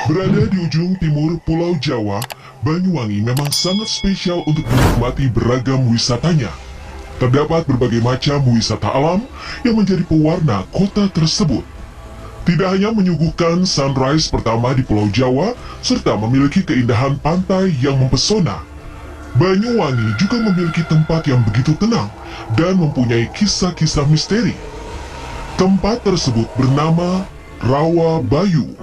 Berada di ujung timur Pulau Jawa, Banyuwangi memang sangat spesial untuk menikmati beragam wisatanya. Terdapat berbagai macam wisata alam yang menjadi pewarna kota tersebut. Tidak hanya menyuguhkan sunrise pertama di Pulau Jawa, serta memiliki keindahan pantai yang mempesona, Banyuwangi juga memiliki tempat yang begitu tenang dan mempunyai kisah-kisah misteri. Tempat tersebut bernama Rawa Bayu.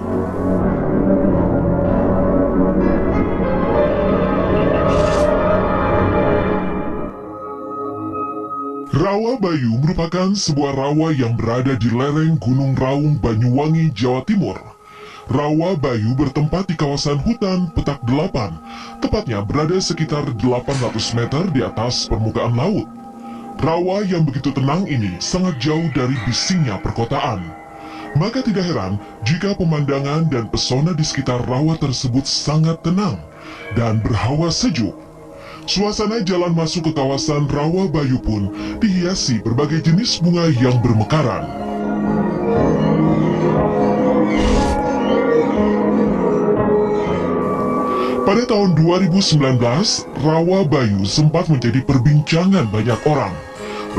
Rawa Bayu merupakan sebuah rawa yang berada di lereng Gunung Raung, Banyuwangi, Jawa Timur. Rawa Bayu bertempat di kawasan hutan Petak 8, tepatnya berada sekitar 800 meter di atas permukaan laut. Rawa yang begitu tenang ini sangat jauh dari bisingnya perkotaan. Maka tidak heran jika pemandangan dan pesona di sekitar rawa tersebut sangat tenang dan berhawa sejuk. Suasana jalan masuk ke kawasan Rawa Bayu pun dihiasi berbagai jenis bunga yang bermekaran. Pada tahun 2019, Rawa Bayu sempat menjadi perbincangan banyak orang,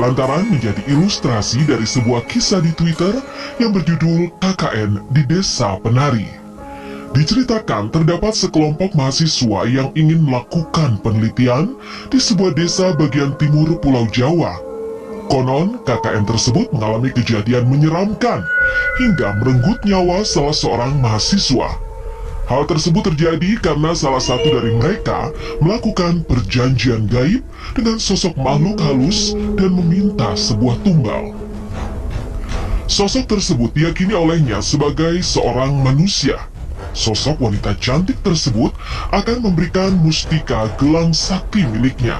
lantaran menjadi ilustrasi dari sebuah kisah di Twitter yang berjudul KKN di Desa Penari. Diceritakan terdapat sekelompok mahasiswa yang ingin melakukan penelitian di sebuah desa bagian timur Pulau Jawa. Konon, KKN tersebut mengalami kejadian menyeramkan hingga merenggut nyawa salah seorang mahasiswa. Hal tersebut terjadi karena salah satu dari mereka melakukan perjanjian gaib dengan sosok makhluk halus dan meminta sebuah tumbal. Sosok tersebut diyakini olehnya sebagai seorang manusia. Sosok wanita cantik tersebut akan memberikan mustika gelang sakti miliknya.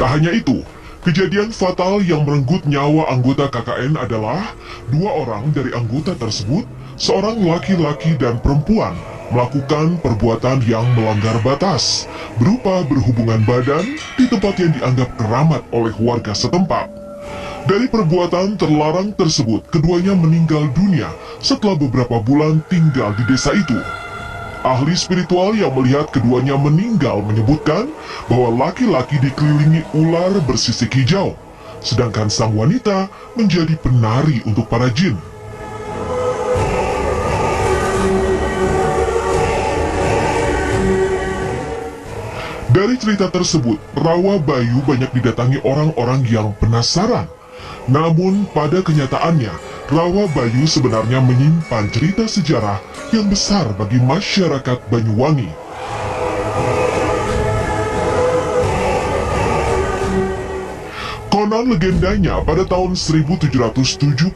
Tak hanya itu, kejadian fatal yang merenggut nyawa anggota KKN adalah dua orang dari anggota tersebut, seorang laki-laki dan perempuan, melakukan perbuatan yang melanggar batas, berupa berhubungan badan di tempat yang dianggap keramat oleh warga setempat. Dari perbuatan terlarang tersebut, keduanya meninggal dunia setelah beberapa bulan tinggal di desa itu. Ahli spiritual yang melihat keduanya meninggal menyebutkan bahwa laki-laki dikelilingi ular bersisik hijau, sedangkan sang wanita menjadi penari untuk para jin. Dari cerita tersebut, Rawa Bayu banyak didatangi orang-orang yang penasaran. Namun pada kenyataannya, Rawa Bayu sebenarnya menyimpan cerita sejarah yang besar bagi masyarakat Banyuwangi. Konon legendanya pada tahun 1771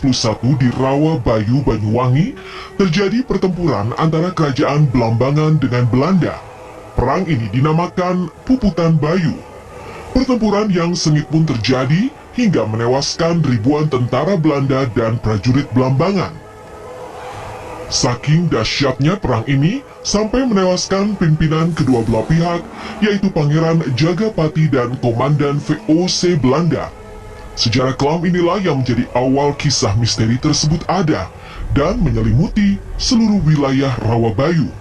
di Rawa Bayu, Banyuwangi, terjadi pertempuran antara kerajaan Blambangan dengan Belanda. Perang ini dinamakan Puputan Bayu. Pertempuran yang sengit pun terjadi hingga menewaskan ribuan tentara Belanda dan prajurit Blambangan. Saking dahsyatnya perang ini, sampai menewaskan pimpinan kedua belah pihak, yaitu Pangeran Jagapati dan Komandan VOC Belanda. Sejarah kelam inilah yang menjadi awal kisah misteri tersebut ada, dan menyelimuti seluruh wilayah Rawa Bayu.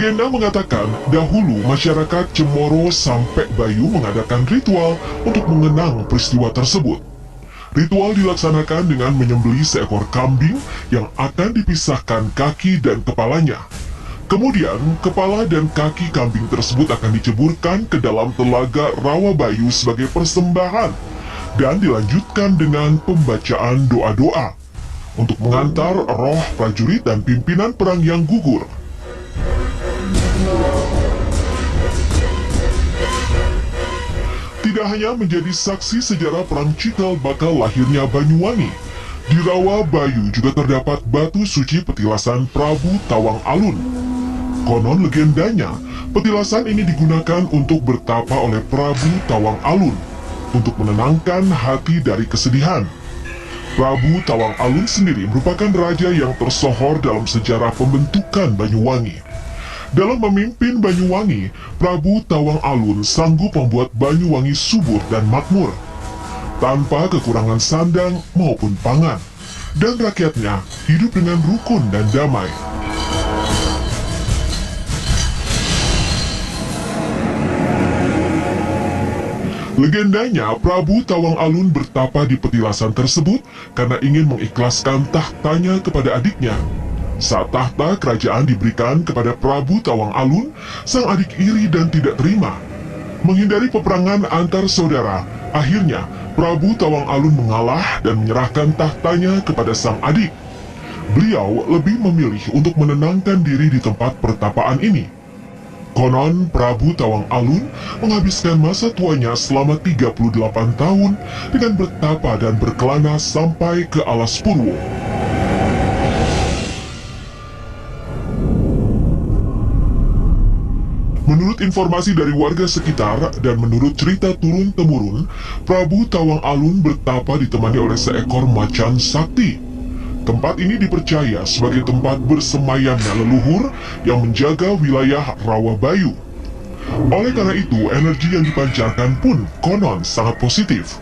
Legenda mengatakan, dahulu masyarakat Cemoro sampai Bayu mengadakan ritual untuk mengenang peristiwa tersebut. Ritual dilaksanakan dengan menyembelih seekor kambing yang akan dipisahkan kaki dan kepalanya. Kemudian, kepala dan kaki kambing tersebut akan diceburkan ke dalam telaga Rawa Bayu sebagai persembahan, dan dilanjutkan dengan pembacaan doa-doa untuk mengantar roh prajurit dan pimpinan perang yang gugur. Tidak hanya menjadi saksi sejarah perang cikal bakal lahirnya Banyuwangi, di Rawa Bayu juga terdapat batu suci petilasan Prabu Tawang Alun. Konon legendanya, petilasan ini digunakan untuk bertapa oleh Prabu Tawang Alun, untuk menenangkan hati dari kesedihan. Prabu Tawang Alun sendiri merupakan raja yang tersohor dalam sejarah pembentukan Banyuwangi. Dalam memimpin Banyuwangi, Prabu Tawang Alun sanggup membuat Banyuwangi subur dan makmur, tanpa kekurangan sandang maupun pangan, dan rakyatnya hidup dengan rukun dan damai. Legendanya, Prabu Tawang Alun bertapa di petilasan tersebut karena ingin mengikhlaskan tahtanya kepada adiknya. Saat tahta kerajaan diberikan kepada Prabu Tawang Alun, sang adik iri dan tidak terima. Menghindari peperangan antar saudara, akhirnya Prabu Tawang Alun mengalah dan menyerahkan tahtanya kepada sang adik. Beliau lebih memilih untuk menenangkan diri di tempat pertapaan ini. Konon, Prabu Tawang Alun menghabiskan masa tuanya selama 38 tahun dengan bertapa dan berkelana sampai ke alas Purwo. Menurut informasi dari warga sekitar dan menurut cerita turun-temurun, Prabu Tawang Alun bertapa ditemani oleh seekor macan sakti. Tempat ini dipercaya sebagai tempat bersemayamnya leluhur yang menjaga wilayah Rawabayu. Oleh karena itu, energi yang dipancarkan pun konon sangat positif.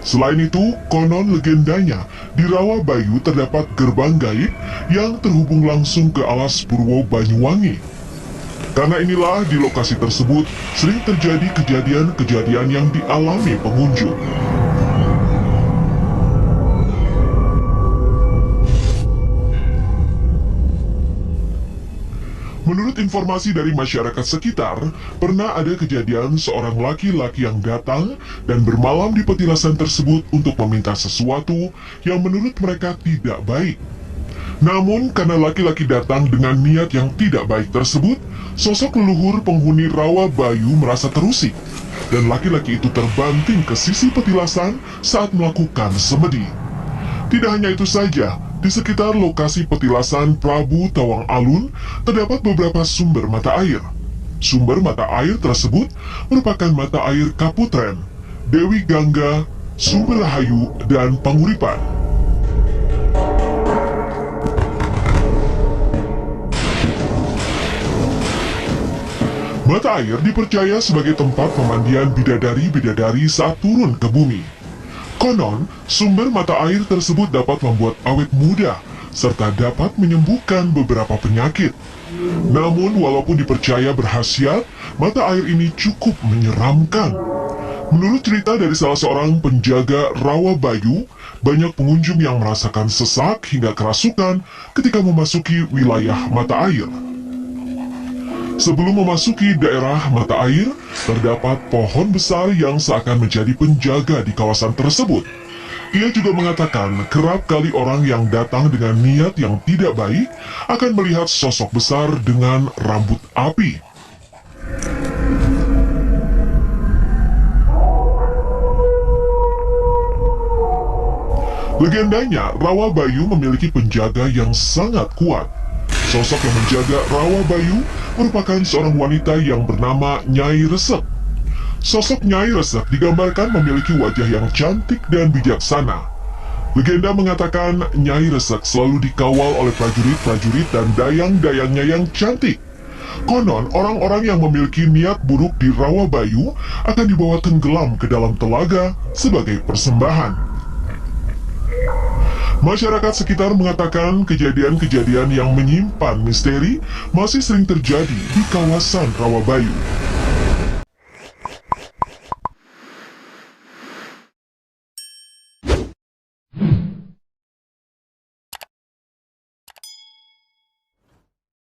Selain itu, konon legendanya di Rawabayu terdapat gerbang gaib yang terhubung langsung ke alas Purwo Banyuwangi. Karena inilah di lokasi tersebut sering terjadi kejadian-kejadian yang dialami pengunjung. Menurut informasi dari masyarakat sekitar, pernah ada kejadian seorang laki-laki yang datang dan bermalam di petilasan tersebut untuk meminta sesuatu yang menurut mereka tidak baik. Namun, karena laki-laki datang dengan niat yang tidak baik tersebut, sosok leluhur penghuni Rawabayu merasa terusik, dan laki-laki itu terbanting ke sisi petilasan saat melakukan semedi. Tidak hanya itu saja, di sekitar lokasi petilasan Prabu Tawang Alun terdapat beberapa sumber mata air. Sumber mata air tersebut merupakan mata air Kaputren, Dewi Gangga, Sumber Rahayu, dan Panguripan. Mata air dipercaya sebagai tempat pemandian bidadari-bidadari saat turun ke bumi. Konon, sumber mata air tersebut dapat membuat awet muda, serta dapat menyembuhkan beberapa penyakit. Namun, walaupun dipercaya berkhasiat, mata air ini cukup menyeramkan. Menurut cerita dari salah seorang penjaga Rawabayu, banyak pengunjung yang merasakan sesak hingga kerasukan ketika memasuki wilayah mata air. Sebelum memasuki daerah mata air, terdapat pohon besar yang seakan menjadi penjaga di kawasan tersebut. Ia juga mengatakan kerap kali orang yang datang dengan niat yang tidak baik akan melihat sosok besar dengan rambut api. Legendanya, Rawabayu memiliki penjaga yang sangat kuat. Sosok yang menjaga Rawabayu merupakan seorang wanita yang bernama Nyai Resek. Sosok Nyai Resek digambarkan memiliki wajah yang cantik dan bijaksana. Legenda mengatakan Nyai Resek selalu dikawal oleh prajurit-prajurit dan dayang-dayangnya yang cantik. Konon, orang-orang yang memiliki niat buruk di Rawabayu akan dibawa tenggelam ke dalam telaga sebagai persembahan. Masyarakat sekitar mengatakan kejadian-kejadian yang menyimpan misteri masih sering terjadi di kawasan Rawabayu.